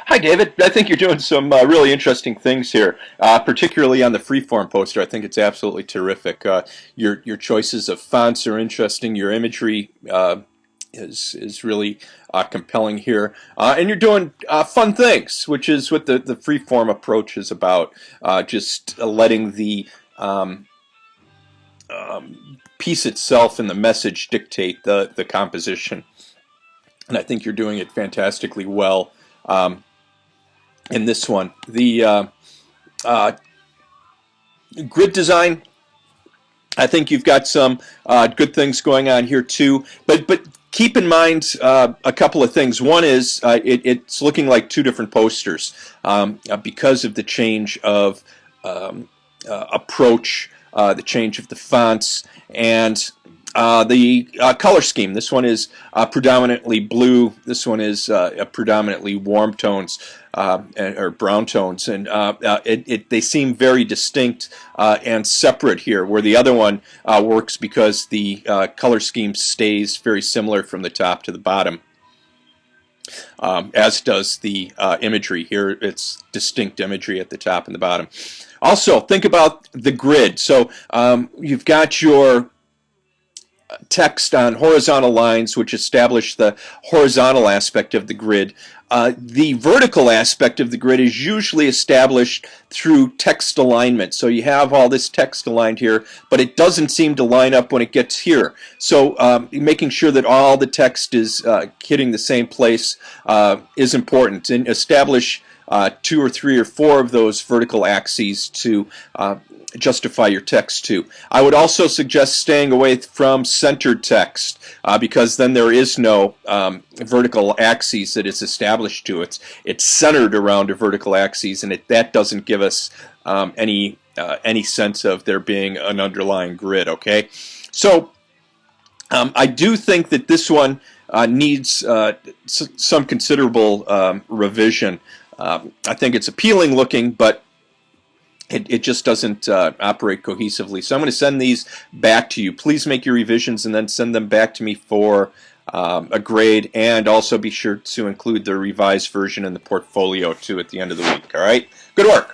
Hi, David. I think you're doing some really interesting things here, particularly on the freeform poster. I think it's absolutely terrific. Your choices of fonts are interesting. Your imagery is really compelling here, and you're doing fun things, which is what the freeform approach is about. Just letting the piece itself and the message dictate the composition, and I think you're doing it fantastically well. In this one, the uh, grid design, I think you've got some good things going on here too. But keep in mind a couple of things. One is it's looking like two different posters because of the change of approach, the change of the fonts, and the color scheme. This one is predominantly blue. This one is predominantly warm tones or brown tones, and they seem very distinct and separate here. Where the other one works because the color scheme stays very similar from the top to the bottom. As does the imagery. Here it's distinct imagery at the top and the bottom. Also, think about the grid. So you've got your text on horizontal lines which establish the horizontal aspect of the grid. The vertical aspect of the grid is usually established through text alignment. So you have all this text aligned here, but it doesn't seem to line up when it gets here. So making sure that all the text is hitting the same place is important, and establish two or three or four of those vertical axes to justify your text to. I would also suggest staying away from centered text because then there is no vertical axis that is established to it. It's centered around a vertical axis, and that doesn't give us any sense of there being an underlying grid. Okay, so I do think that this one needs some considerable revision. I think it's appealing looking, but it just doesn't operate cohesively. So I'm going to send these back to you. Please make your revisions and then send them back to me for a grade, and also be sure to include the revised version in the portfolio too at the end of the week. All right? Good work.